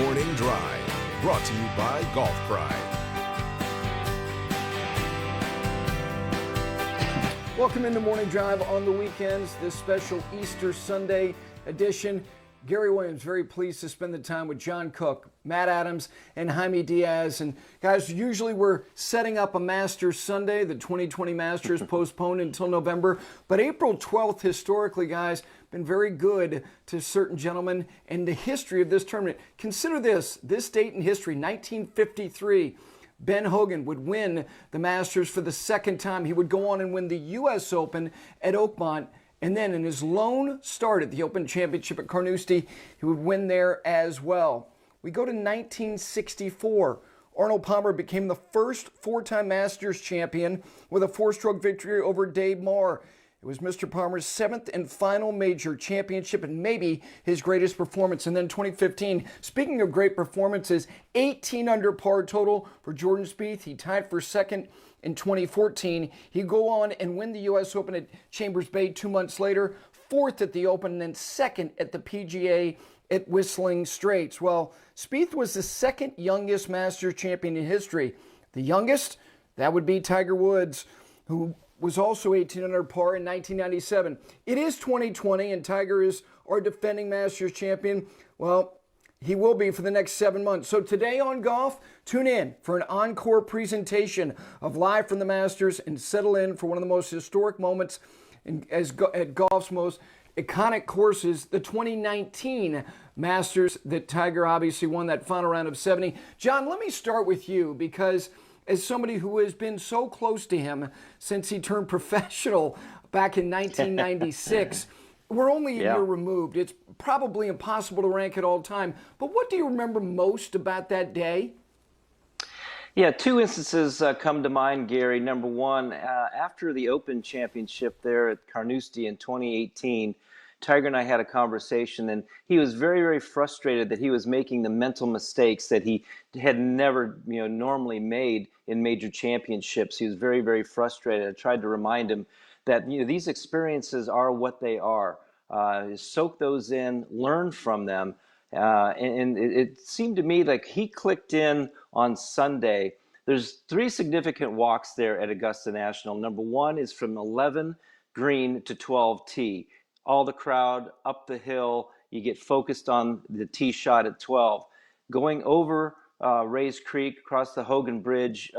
Morning Drive, brought to you by Golf Pride. Welcome into Morning Drive on the weekends, this special Easter Sunday edition. Gary Williams, very pleased to spend the time with John Cook, Matt Adams, and Jaime Diaz. And guys, usually we're setting up a Masters Sunday. The 2020 Masters postponed until November. But April 12th, historically, guys, been very good to certain gentlemen in the history of this tournament. Consider this date in history, 1953. Ben Hogan would win the Masters for the second time. He would go on and win the U.S. Open at Oakmont. And then in his lone start at the Open Championship at Carnoustie, he would win there as well. We go to 1964. Arnold Palmer became the first four-time Masters champion with a four-stroke victory over Dave Marr. It was Mr. Palmer's seventh and final major championship and maybe his greatest performance. And then 2015, speaking of great performances, 18 under par total for Jordan Spieth. He tied for second in 2014. He'd go on and win the U.S. Open at Chambers Bay 2 months later, fourth at the Open, and then second at the PGA at Whistling Straits. Well, Spieth was the second youngest Masters champion in history. The youngest, that would be Tiger Woods, who was also 18 under par in 1997. It is 2020, and Tiger is our defending Masters champion. Well, he will be for the next 7 months. So today on Golf, tune in for an encore presentation of Live from the Masters and settle in for one of the most historic moments at golf's most iconic courses, the 2019 Masters that Tiger obviously won that final round of 70. John, let me start with you because as somebody who has been so close to him since he turned professional back in 1996, we're only a year removed. It's probably impossible to rank it all time. But what do you remember most about that day? Yeah, two instances come to mind, Gary. Number one, after the Open Championship there at Carnoustie in 2018, Tiger and I had a conversation, and he was very, very frustrated that he was making the mental mistakes that he had never, normally made in major championships. He was very, very frustrated. I tried to remind him that these experiences are what they are. Soak those in, learn from them, and it seemed to me like he clicked in on Sunday. There's three significant walks there at Augusta National. Number one is from 11 green to 12 tee. All the crowd up the hill. You get focused on the tee shot at 12. Going over Rays Creek, across the Hogan Bridge,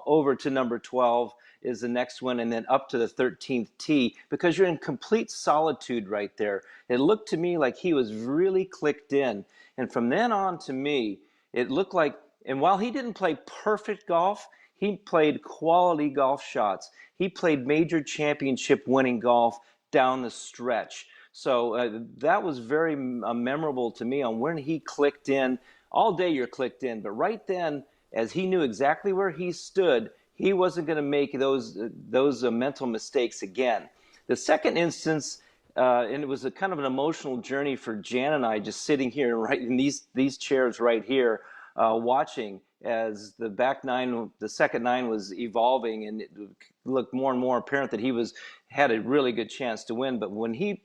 over to number 12 is the next one, and then up to the 13th tee, because you're in complete solitude right there. It looked to me like he was really clicked in. And from then on, to me, it looked like, and while he didn't play perfect golf, he played quality golf shots. He played major championship winning golf down the stretch. So that was very memorable to me on when he clicked in. All day you're clicked in, but right then, as he knew exactly where he stood, he wasn't going to make those mental mistakes again. The second instance, and it was a kind of an emotional journey for Jan and I, just sitting here right in these chairs right here, watching as the second nine was evolving, and it looked more and more apparent that he had a really good chance to win. But when he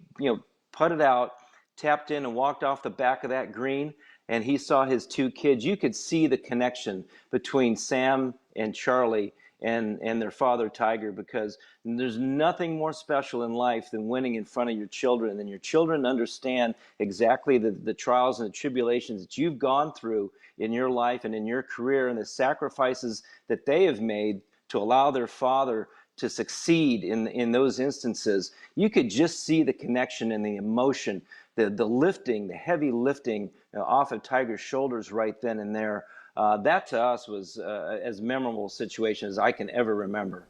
putted out, tapped in, and walked off the back of that green, and he saw his two kids, you could see the connection between Sam and Charlie and their father Tiger, because there's nothing more special in life than winning in front of your children. And your children understand exactly the trials and the tribulations that you've gone through in your life and in your career, and the sacrifices that they have made to allow their father to succeed in those instances. You could just see the connection and the emotion, the lifting, the heavy lifting off of Tiger's shoulders right then and there. That to us was as memorable a situation as I can ever remember.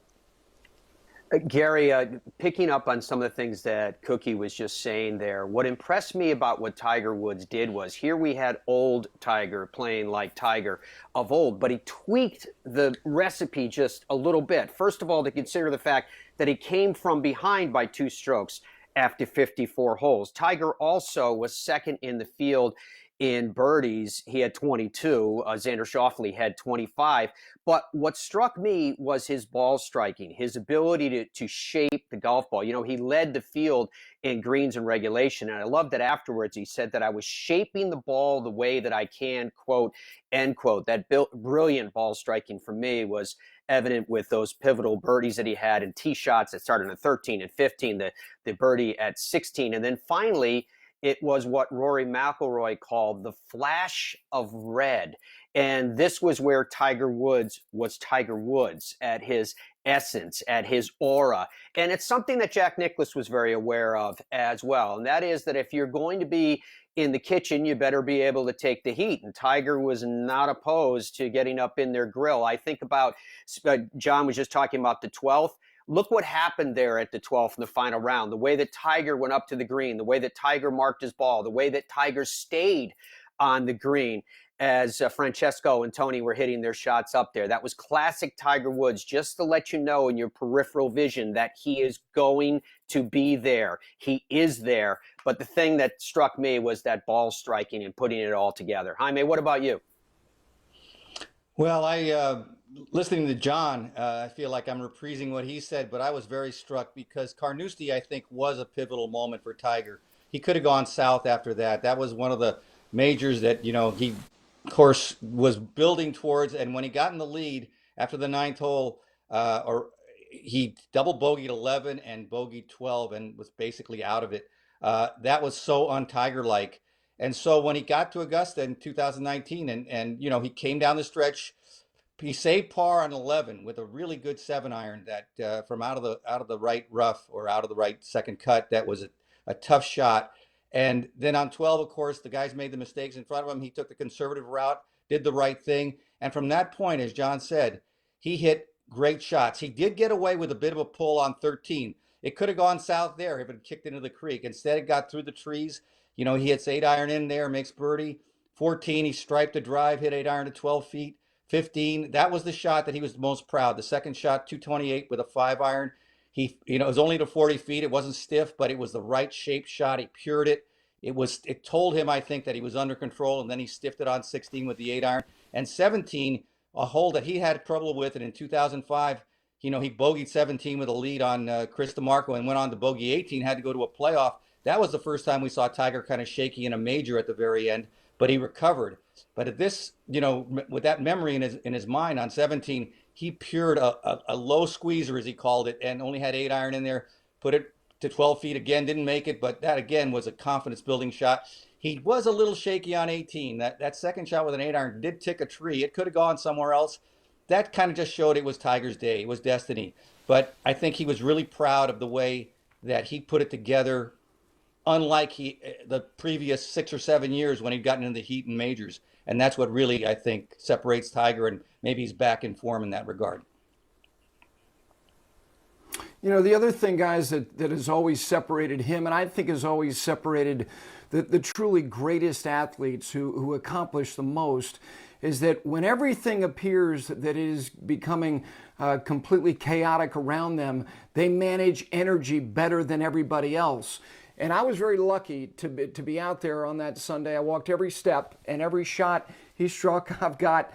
Gary, picking up on some of the things that Cookie was just saying there, what impressed me about what Tiger Woods did was here we had old Tiger playing like Tiger of old, but he tweaked the recipe just a little bit. First of all, to consider the fact that he came from behind by 2 strokes after 54 holes. Tiger also was second in the field in birdies. He had 22. Xander Schauffele had 25. But what struck me was his ball striking, his ability to shape the golf ball. You know, he led the field in greens and regulation. And I love that afterwards he said that I was shaping the ball the way that I can, quote, end quote. That brilliant ball striking for me was evident with those pivotal birdies that he had and tee shots that started at 13 and 15, the birdie at 16. And then finally, it was what Rory McIlroy called the flash of red. And this was where Tiger Woods was Tiger Woods at his essence, at his aura. And it's something that Jack Nicklaus was very aware of as well. And that is that if you're going to be in the kitchen, you better be able to take the heat. And Tiger was not opposed to getting up in their grill. I think about, John was just talking about the 12th. Look what happened there at the 12th in the final round. The way that Tiger went up to the green, the way that Tiger marked his ball, the way that Tiger stayed on the green as Francesco and Tony were hitting their shots up there. That was classic Tiger Woods, just to let you know in your peripheral vision that he is going to be there. He is there. But the thing that struck me was that ball striking and putting it all together. Jaime, what about you? Well, listening to John, I feel like I'm reprising what he said, but I was very struck because Carnoustie, I think, was a pivotal moment for Tiger. He could have gone south after that. That was one of the majors that, you know, he, of course, was building towards. And when he got in the lead after the ninth hole, he double bogeyed 11 and bogeyed 12 and was basically out of it. That was so un-Tiger-like. And so when he got to Augusta in 2019 and you know, he came down the stretch, he saved par on 11 with a really good 7-iron that from out of the right rough or out of the right second cut. That was a tough shot. And then on 12, of course, the guys made the mistakes in front of him. He took the conservative route, did the right thing. And from that point, as John said, he hit great shots. He did get away with a bit of a pull on 13. It could have gone south there if it kicked into the creek. Instead, it got through the trees. You know, he hits 8-iron in there, makes birdie. 14, he striped a drive, hit 8-iron to 12 feet. 15, that was the shot that he was the most proud. The second shot, 228 with a 5-iron. He, you know, it was only to 40 feet. It wasn't stiff, but it was the right shaped shot. He pured it. It told him, I think, that he was under control, and then he stiffed it on 16 with the 8-iron. And 17, a hole that he had trouble with, and in 2005, you know, he bogeyed 17 with a lead on Chris DeMarco and went on to bogey 18, had to go to a playoff. That was the first time we saw Tiger kind of shaky in a major at the very end, but he recovered. But at this, you know, with that memory in his mind on 17, he pured a low squeezer, as he called it, and only had 8-iron in there, put it to 12 feet again, didn't make it, but that again was a confidence building shot. He was a little shaky on 18. That second shot with an 8-iron did tick a tree. It could have gone somewhere else. That kind of just showed it was Tiger's day. It was destiny. But I think he was really proud of the way that he put it together, unlike the previous 6 or 7 years when he'd gotten into the heat and majors. And that's what really, I think, separates Tiger, and maybe he's back in form in that regard. You know, the other thing, guys, that has always separated him, and I think has always separated the truly greatest athletes who accomplish the most, is that when everything appears that it is becoming completely chaotic around them, they manage energy better than everybody else. And I was very lucky to be out there on that Sunday. I walked every step and every shot he struck. I've got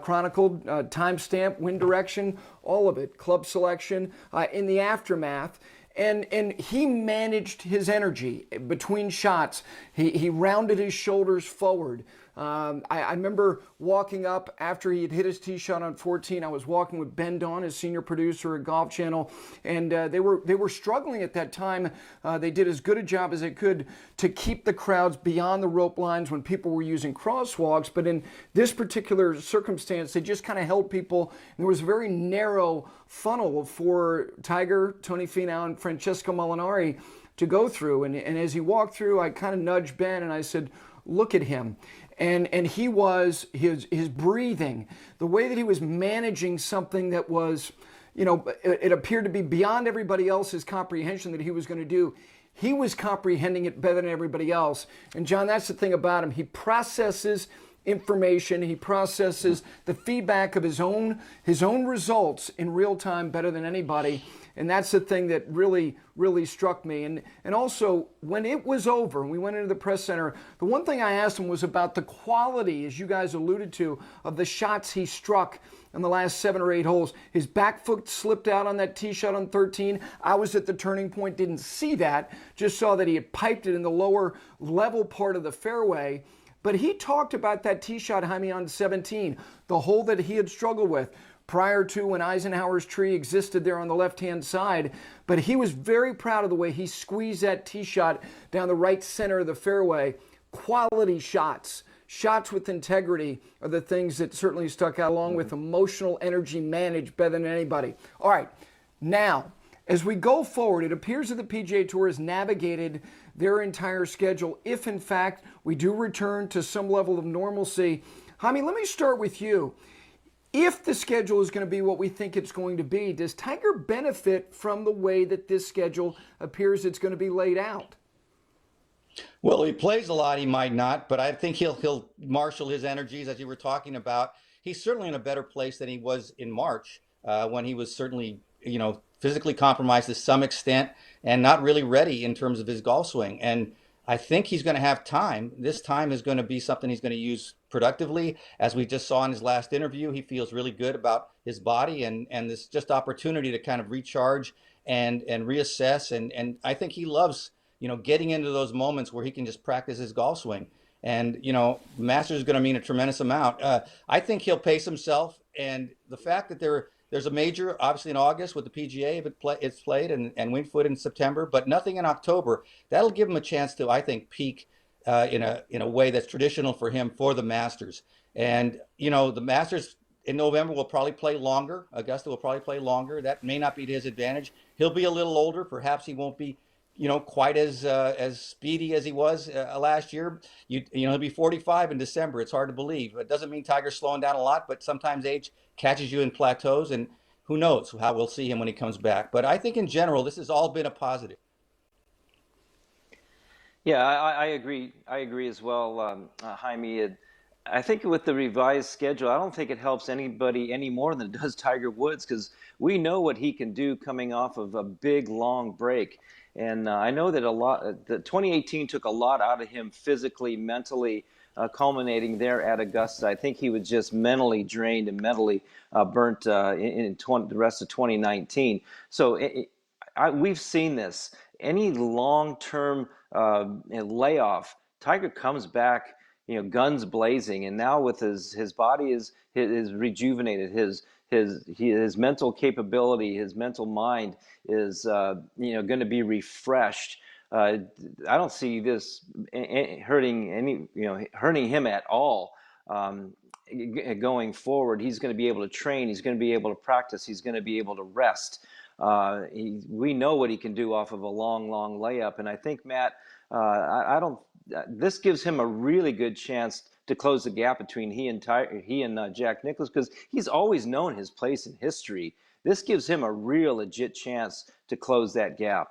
chronicled, timestamp, wind direction, all of it, club selection, in the aftermath. And he managed his energy between shots. He rounded his shoulders forward. I remember walking up after he had hit his tee shot on 14. I was walking with Ben Dawn, his senior producer at Golf Channel, and they were struggling at that time. They did as good a job as they could to keep the crowds beyond the rope lines when people were using crosswalks. But in this particular circumstance, they just kind of held people. And there was a very narrow funnel for Tiger, Tony Finau, and Francesco Molinari to go through. And as he walked through, I kind of nudged Ben and I said, "Look at him." And he was, his breathing, the way that he was managing something that was, you know, it appeared to be beyond everybody else's comprehension that he was going to do. He was comprehending it better than everybody else. And John, that's the thing about him. He processes information. He processes the feedback of his own results in real time better than anybody. And that's the thing that really, really struck me. And also, when it was over and we went into the press center, the one thing I asked him was about the quality, as you guys alluded to, of the shots he struck in the last 7 or 8 holes. His back foot slipped out on that tee shot on 13. I was at the turning point, didn't see that, just saw that he had piped it in the lower level part of the fairway. But he talked about that tee shot, Jaime, on 17, the hole that he had struggled with prior to when Eisenhower's tree existed there on the left-hand side. But he was very proud of the way he squeezed that tee shot down the right center of the fairway. Quality shots, shots with integrity are the things that certainly stuck out, along with emotional energy managed better than anybody. All right, now, as we go forward, it appears that the PGA Tour has navigated their entire schedule. If, in fact, we do return to some level of normalcy. Jaime, let me start with you. If the schedule is going to be what we think it's going to be, does Tiger benefit from the way that this schedule appears it's going to be laid out? Well, he plays a lot, he might not, but I think he'll marshal his energies, as you were talking about. He's certainly in a better place than he was in March, when he was certainly, physically compromised to some extent and not really ready in terms of his golf swing. And I think he's going to have time. This time is going to be something he's going to use productively. As we just saw in his last interview, he feels really good about his body and this just opportunity to kind of recharge and reassess. And I think he loves, getting into those moments where he can just practice his golf swing. And, Masters is going to mean a tremendous amount. I think he'll pace himself. And the fact that there's a major, obviously in August with the PGA, if it's played, and Winged Foot in September, but nothing in October. That'll give him a chance to, I think, peak in a way that's traditional for him for the Masters. And the Masters in November will probably play longer. Augusta will probably play longer. That may not be to his advantage. He'll be a little older. Perhaps he won't be quite as speedy as he was last year. He'll be 45 in December. It's hard to believe. It doesn't mean Tiger's slowing down a lot, but sometimes age catches you in plateaus, and who knows how we'll see him when he comes back. But I think in general, this has all been a positive. Yeah, I agree. I agree as well, Jaime. I think with the revised schedule, I don't think it helps anybody any more than it does Tiger Woods, because we know what he can do coming off of a big, long break. And I know that the 2018 took a lot out of him physically, mentally, culminating there at Augusta. I think he was just mentally drained and mentally burnt in the rest of 2019. So we've seen this. Any long-term layoff, Tiger comes back, guns blazing, and now with his body is rejuvenated, his mental capability, his mental mind is going to be refreshed. I don't see this hurting him at all. Going forward, he's going to be able to train. He's going to be able to practice. He's going to be able to rest. We know what he can do off of a long layup, and I think, Matt, this gives him a really good chance to close the gap between he and Jack Nicklaus, because he's always known his place in history. This gives him a real legit chance to close that gap.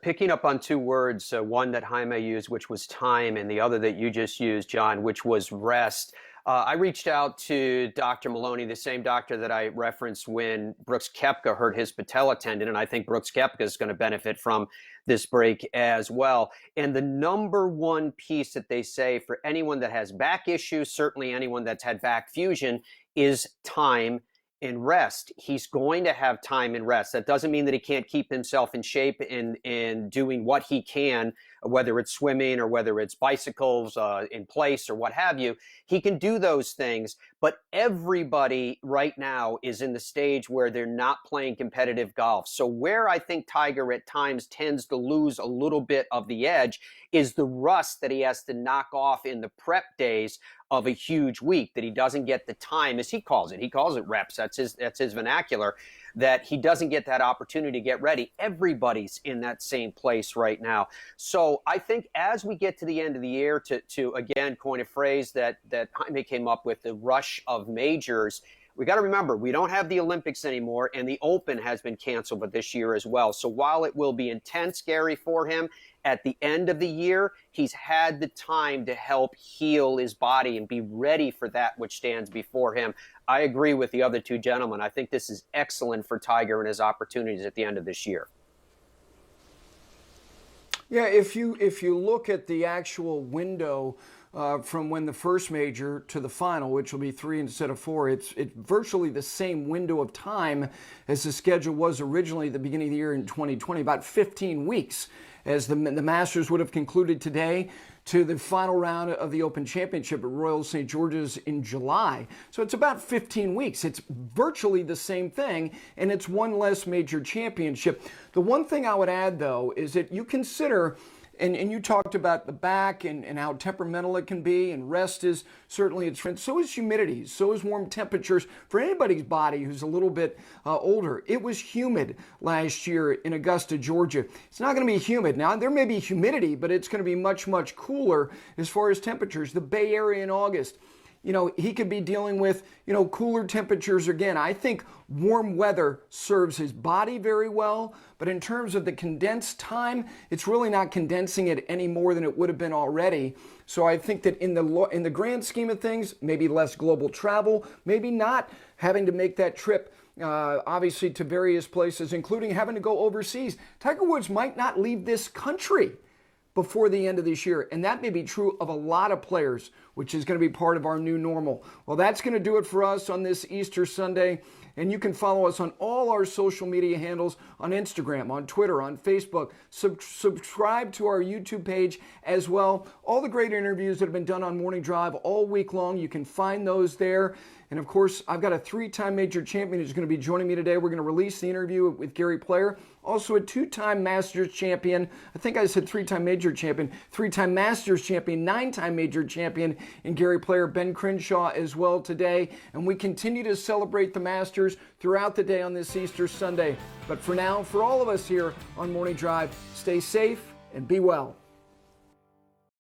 Picking up on two words, one that Jaime used, which was time, and the other that you just used, John, which was rest. I reached out to Dr. Maloney, the same doctor that I referenced when Brooks Koepka hurt his patella tendon, and I think Brooks Koepka is going to benefit from this break as well. And the number one piece that they say for anyone that has back issues, certainly anyone that's had back fusion, is time and rest. He's going to have time and rest. That doesn't mean that he can't keep himself in shape and doing what he can, whether it's swimming or whether it's bicycles in place or what have you. He can do those things, but everybody right now is in the stage where they're not playing competitive golf. So where I think Tiger at times tends to lose a little bit of the edge is the rust that he has to knock off in the prep days of a huge week, that he doesn't get the time, as he calls it. He calls it reps. That's his vernacular, that he doesn't get that opportunity to get ready. Everybody's in that same place right now. So I think as we get to the end of the year, to again coin a phrase that Jaime came up with, the rush of majors, we got to remember, we don't have the Olympics anymore, and the Open has been canceled for this year as well. So while it will be intense, Gary, for him, at the end of the year, he's had the time to help heal his body and be ready for that which stands before him. I agree with the other two gentlemen. I think this is excellent for Tiger and his opportunities at the end of this year. Yeah, if you look at the actual window from when the first major to the final, which will be 3 instead of 4, it's virtually the same window of time as the schedule was originally at the beginning of the year in 2020, about 15 weeks, as the Masters would have concluded today, to the final round of the Open Championship at Royal St. George's in July. So it's about 15 weeks. It's virtually the same thing, and it's one less major championship. The one thing I would add, though, is that you consider, and you talked about the back and how temperamental it can be, and rest is certainly its friend. So is humidity, so is warm temperatures for anybody's body who's a little bit older. It was humid last year in Augusta, Georgia. It's not going to be humid. Now, there may be humidity, but it's going to be much, much cooler as far as temperatures. The Bay Area in August, he could be dealing with, cooler temperatures again. I think warm weather serves his body very well, but in terms of the condensed time, it's really not condensing it any more than it would have been already. So I think that in the grand scheme of things, maybe less global travel, maybe not having to make that trip obviously to various places, including having to go overseas. Tiger Woods might not leave this country before the end of this year. And that may be true of a lot of players, which is going to be part of our new normal. Well, that's going to do it for us on this Easter Sunday. And you can follow us on all our social media handles, on Instagram, on Twitter, on Facebook. Subscribe to our YouTube page as well. All the great interviews that have been done on Morning Drive all week long, you can find those there. And of course, I've got a 3-time major champion who's going to be joining me today. We're going to release the interview with Gary Player, also a 2-time Masters champion. I think I said 3-time major champion, 3-time Masters champion, 9-time major champion in Gary Player, Ben Crenshaw as well today. And we continue to celebrate the Masters throughout the day on this Easter Sunday. But for now, for all of us here on Morning Drive, stay safe and be well.